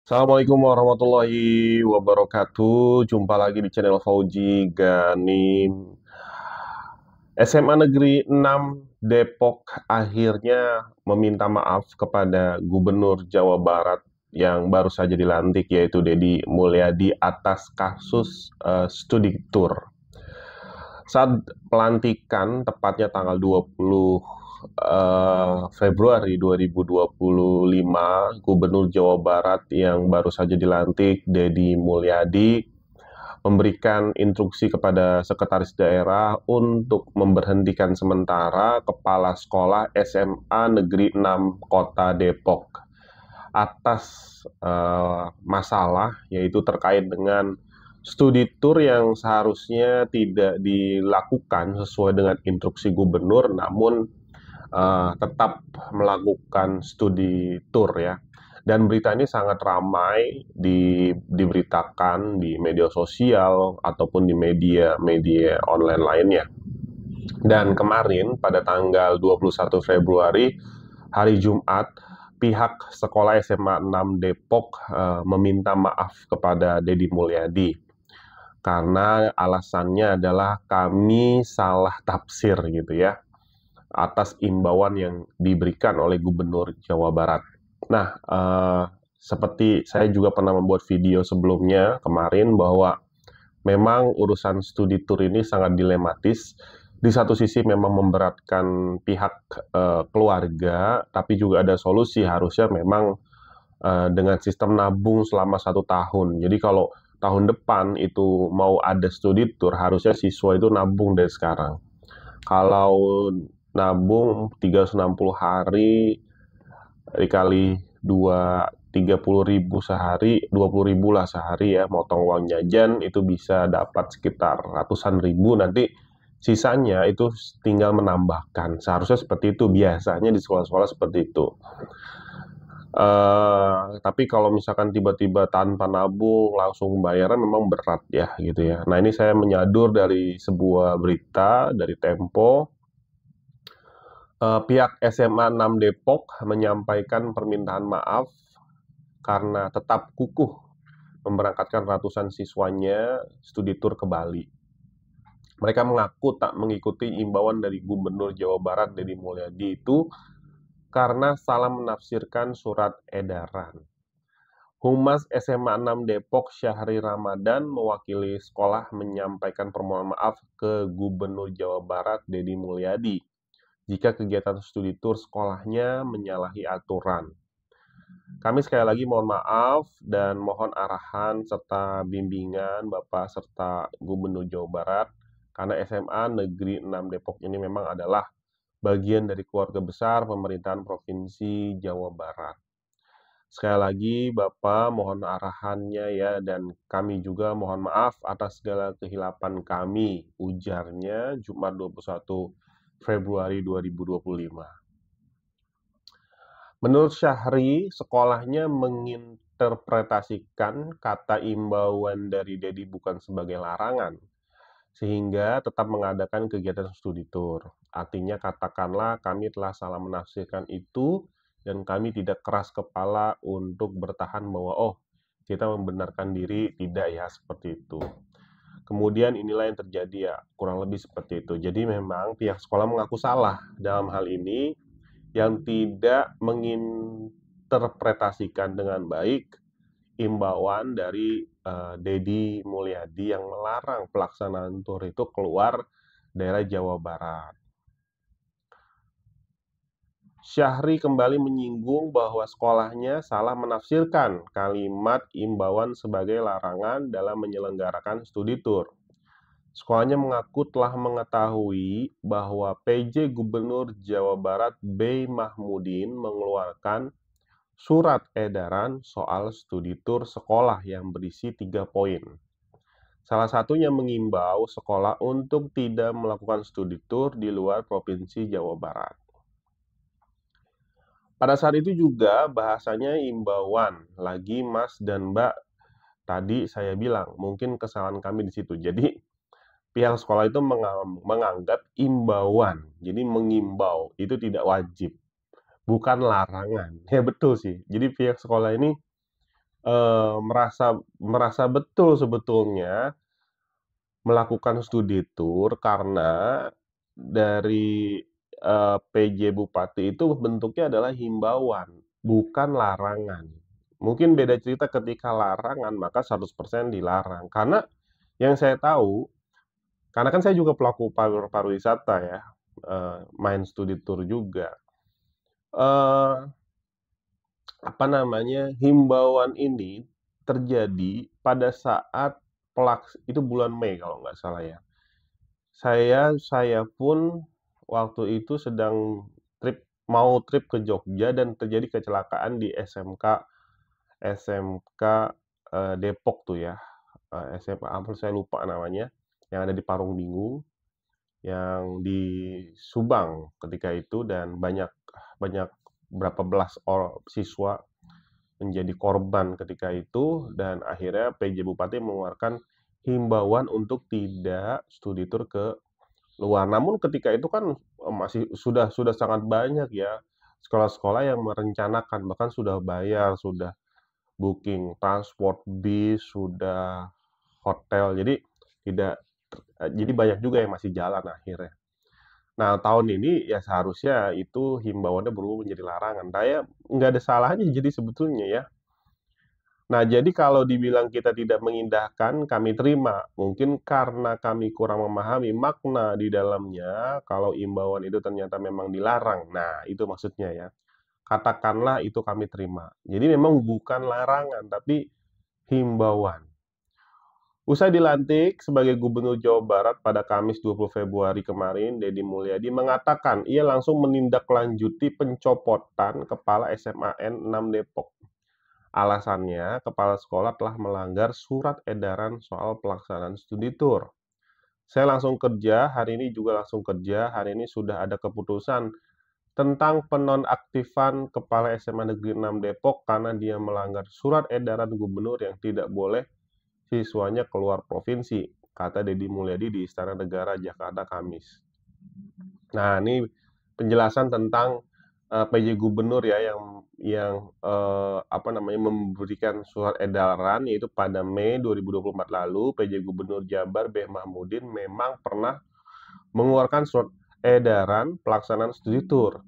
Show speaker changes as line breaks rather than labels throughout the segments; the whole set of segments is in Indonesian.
Assalamualaikum warahmatullahi wabarakatuh. Jumpa lagi di channel Fauji Ganim. SMA Negeri 6 Depok akhirnya meminta maaf kepada Gubernur Jawa Barat yang baru saja dilantik, yaitu Deddy Mulyadi, atas kasus studi tour. Saat pelantikan, tepatnya tanggal 20 Februari 2025, Gubernur Jawa Barat yang baru saja dilantik, Deddy Mulyadi, memberikan instruksi kepada sekretaris daerah untuk memberhentikan sementara Kepala Sekolah SMA Negeri 6 Kota Depok atas masalah, yaitu terkait dengan studi tour yang seharusnya tidak dilakukan sesuai dengan instruksi gubernur, namun tetap melakukan studi tour ya. Dan berita ini sangat ramai diberitakan di media sosial ataupun di media-media online lainnya. Dan kemarin pada tanggal 21 Februari, hari Jumat, pihak sekolah SMA 6 Depok meminta maaf kepada Deddy Mulyadi karena alasannya adalah kami salah tafsir gitu ya, atas imbauan yang diberikan oleh Gubernur Jawa Barat. Nah, seperti saya juga pernah membuat video sebelumnya kemarin bahwa memang urusan studi tour ini sangat dilematis. Di satu sisi memang memberatkan pihak keluarga, tapi juga ada solusi. Harusnya memang dengan sistem nabung selama 1 tahun. Jadi kalau tahun depan itu mau ada studi tour, harusnya siswa itu nabung dari sekarang. Kalau nabung 360 hari dikali 30.000 sehari, 20.000 lah sehari ya, motong uang jajan itu bisa dapat sekitar ratusan ribu, nanti sisanya itu tinggal menambahkan. Seharusnya seperti itu, biasanya di sekolah-sekolah seperti itu. Tapi kalau misalkan tiba-tiba tanpa nabung langsung bayaran memang berat ya gitu ya. Nah, ini saya menyadur dari sebuah berita dari Tempo. Pihak SMA 6 Depok menyampaikan permintaan maaf karena tetap kukuh memberangkatkan ratusan siswanya studi tour ke Bali. Mereka mengaku tak mengikuti imbauan dari Gubernur Jawa Barat Deddy Mulyadi itu karena salah menafsirkan surat edaran. Humas SMA 6 Depok Syahri Ramadan mewakili sekolah menyampaikan permohonan maaf ke Gubernur Jawa Barat Deddy Mulyadi jika kegiatan studi tour sekolahnya menyalahi aturan. Kami sekali lagi mohon maaf dan mohon arahan serta bimbingan Bapak serta Gubernur Jawa Barat karena SMA Negeri 6 Depok ini memang adalah bagian dari keluarga besar pemerintahan Provinsi Jawa Barat. Sekali lagi Bapak mohon arahannya ya, dan kami juga mohon maaf atas segala kehilapan kami, ujarnya Jumat 21 Februari 2025. Menurut Syahri, sekolahnya menginterpretasikan kata imbauan dari Deddy bukan sebagai larangan, sehingga tetap mengadakan kegiatan studi tour. Artinya katakanlah kami telah salah menafsirkan itu dan kami tidak keras kepala untuk bertahan bahwa kita membenarkan diri, tidak ya seperti itu. Kemudian inilah yang terjadi ya, kurang lebih seperti itu. Jadi memang pihak sekolah mengaku salah dalam hal ini, yang tidak menginterpretasikan dengan baik imbauan dari Deddy Mulyadi yang melarang pelaksanaan tur itu keluar daerah Jawa Barat. Syahri kembali menyinggung bahwa sekolahnya salah menafsirkan kalimat imbauan sebagai larangan dalam menyelenggarakan studi tour. Sekolahnya mengaku telah mengetahui bahwa PJ Gubernur Jawa Barat B. Mahmudin mengeluarkan surat edaran soal studi tour sekolah yang berisi 3 poin. Salah satunya mengimbau sekolah untuk tidak melakukan studi tour di luar Provinsi Jawa Barat. Pada saat itu juga bahasanya imbauan, lagi Mas dan Mbak, tadi saya bilang mungkin kesalahan kami di situ. Jadi pihak sekolah itu menganggap imbauan, jadi mengimbau, itu tidak wajib, bukan larangan. Ya betul sih, jadi pihak sekolah ini merasa merasa betul sebetulnya melakukan studi tour karena dari, PJ Bupati itu bentuknya adalah himbauan, bukan larangan. Mungkin beda cerita ketika larangan, maka 100% dilarang. Karena yang saya tahu, karena kan saya juga pelaku pariwisata ya, main studi tour juga, eee, apa namanya, himbauan ini terjadi pada saat itu bulan Mei kalau nggak salah ya. Saya pun waktu itu sedang mau trip ke Jogja dan terjadi kecelakaan di SMK, Depok tuh ya, SMA apa saya lupa namanya, yang ada di Parung Bingung, yang di Subang ketika itu dan banyak banyak berapa belas siswa menjadi korban ketika itu dan akhirnya PJ Bupati mengeluarkan himbauan untuk tidak studi tour ke luar. Namun ketika itu kan, masih sudah sangat banyak ya sekolah-sekolah yang merencanakan, bahkan sudah bayar, sudah booking transport bis, sudah hotel. Jadi banyak juga yang masih jalan akhirnya. Nah, tahun ini ya seharusnya itu himbauannya berubah menjadi larangan. Nggak ada salahnya jadi sebetulnya ya. Nah, jadi kalau dibilang kita tidak mengindahkan, kami terima. Mungkin karena kami kurang memahami makna di dalamnya, kalau imbauan itu ternyata memang dilarang. Nah, itu maksudnya ya. Katakanlah itu kami terima. Jadi memang bukan larangan, tapi himbauan. Usai dilantik sebagai Gubernur Jawa Barat pada Kamis 20 Februari kemarin, Deddy Mulyadi mengatakan ia langsung menindaklanjuti pencopotan Kepala SMAN 6 Depok. Alasannya, kepala sekolah telah melanggar surat edaran soal pelaksanaan studi tour. Saya langsung kerja, hari ini juga langsung kerja, hari ini sudah ada keputusan tentang penonaktifan Kepala SMA Negeri 6 Depok karena dia melanggar surat edaran gubernur yang tidak boleh siswanya keluar provinsi, kata Deddy Mulyadi di Istana Negara Jakarta Kamis. Nah, ini penjelasan tentang PJ Gubernur ya yang memberikan surat edaran yaitu pada Mei 2024 lalu PJ Gubernur Jabar B. Mahmudin memang pernah mengeluarkan surat edaran pelaksanaan studi tour.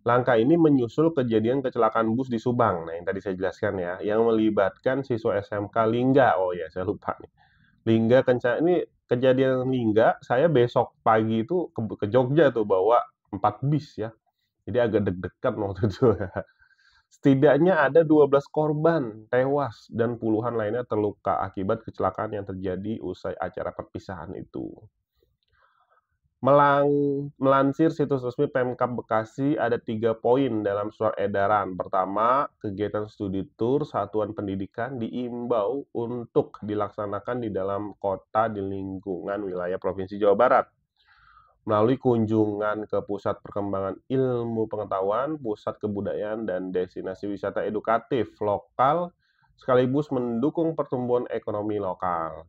Langkah ini menyusul kejadian kecelakaan bus di Subang, nah yang tadi saya jelaskan ya, yang melibatkan siswa SMK Lingga. Oh ya, saya lupa nih. Lingga Kencana ini kejadian Lingga, saya besok pagi itu ke Jogja tuh bawa 4 bis ya. Jadi agak deg-degan waktu itu. Setidaknya ada 12 korban tewas dan puluhan lainnya terluka akibat kecelakaan yang terjadi usai acara perpisahan itu. Melansir situs resmi Pemkab Bekasi, ada 3 poin dalam surat edaran. Pertama, kegiatan studi tour satuan pendidikan diimbau untuk dilaksanakan di dalam kota di lingkungan wilayah Provinsi Jawa Barat melalui kunjungan ke pusat perkembangan ilmu pengetahuan, pusat kebudayaan, dan destinasi wisata edukatif lokal, sekaligus mendukung pertumbuhan ekonomi lokal.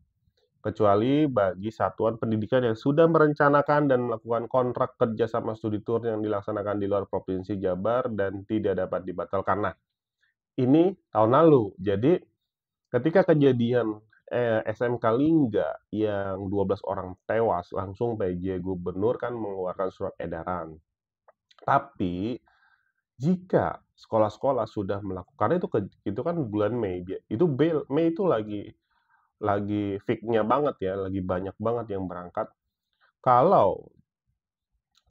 Kecuali bagi satuan pendidikan yang sudah merencanakan dan melakukan kontrak kerja sama studi tour yang dilaksanakan di luar Provinsi Jabar dan tidak dapat dibatalkan. Nah, ini tahun lalu. Jadi ketika kejadian SMK Lingga yang 12 orang tewas, langsung PJ Gubernur kan mengeluarkan surat edaran. Tapi jika sekolah-sekolah sudah melakukan itu kan bulan Mei, Mei itu lagi peak-nya banget ya, lagi banyak banget yang berangkat. Kalau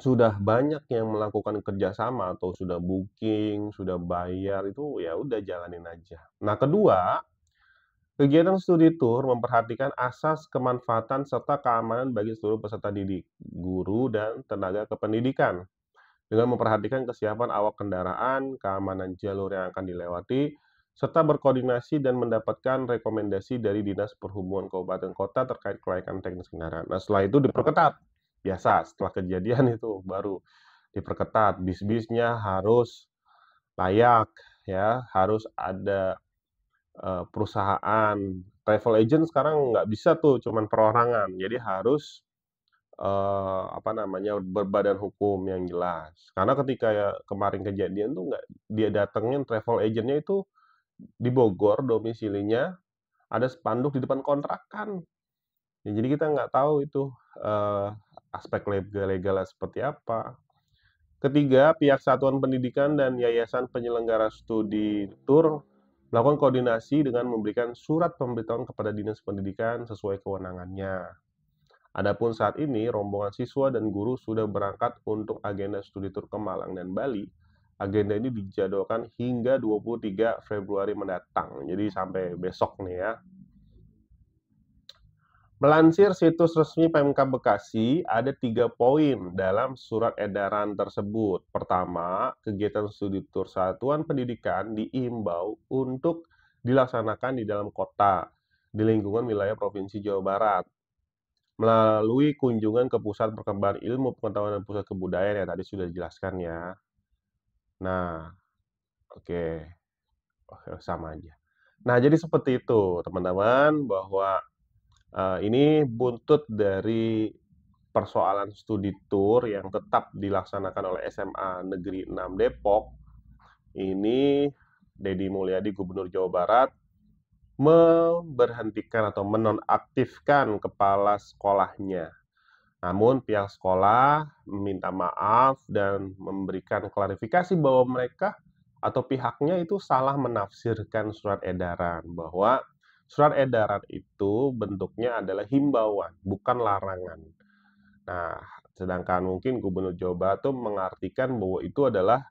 sudah banyak yang melakukan kerjasama atau sudah booking, sudah bayar, itu ya udah jalanin aja. Nah, kedua, kegiatan studi tour memperhatikan asas kemanfaatan serta keamanan bagi seluruh peserta didik, guru, dan tenaga kependidikan. Dengan memperhatikan kesiapan awak kendaraan, keamanan jalur yang akan dilewati, serta berkoordinasi dan mendapatkan rekomendasi dari Dinas Perhubungan Kabupaten Kota terkait kelaikan teknis kendaraan. Nah, setelah itu diperketat. Biasa, setelah kejadian itu baru diperketat. Bis-bisnya harus layak, ya, harus ada perusahaan travel agent sekarang nggak bisa tuh cuman perorangan, jadi harus berbadan hukum yang jelas. Karena ketika ya kemarin kejadian tuh nggak dia datengin travel agent-nya itu di Bogor domisilinya, ada spanduk di depan kontrakan. Ya jadi kita nggak tahu itu, eee, aspek legalnya seperti apa. Ketiga, pihak satuan pendidikan dan yayasan penyelenggara studi tur melakukan koordinasi dengan memberikan surat pemberitahuan kepada Dinas Pendidikan sesuai kewenangannya. Adapun saat ini, rombongan siswa dan guru sudah berangkat untuk agenda studi tur ke Malang dan Bali. Agenda ini dijadwalkan hingga 23 Februari mendatang. Jadi sampai besok nih ya. Melansir situs resmi Pemkab Bekasi, ada 3 poin dalam surat edaran tersebut. Pertama, kegiatan studi tur satuan pendidikan diimbau untuk dilaksanakan di dalam kota, di lingkungan wilayah Provinsi Jawa Barat, melalui kunjungan ke Pusat Perkembangan Ilmu Pengetahuan dan Pusat Kebudayaan yang tadi sudah dijelaskan ya. Nah, oke, sama aja. Nah, jadi seperti itu teman-teman, bahwa ini buntut dari persoalan studi tur yang tetap dilaksanakan oleh SMA Negeri 6 Depok. Ini Deddy Mulyadi, Gubernur Jawa Barat, memberhentikan atau menonaktifkan kepala sekolahnya. Namun pihak sekolah meminta maaf dan memberikan klarifikasi bahwa mereka atau pihaknya itu salah menafsirkan surat edaran, bahwa surat edaran itu bentuknya adalah himbauan, bukan larangan. Nah, sedangkan mungkin Gubernur Jawa Barat tuh mengartikan bahwa itu adalah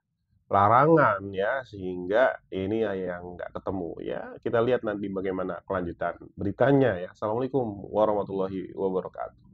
larangan ya, sehingga ini ya yang nggak ketemu ya. Kita lihat nanti bagaimana kelanjutan beritanya ya. Assalamualaikum warahmatullahi wabarakatuh.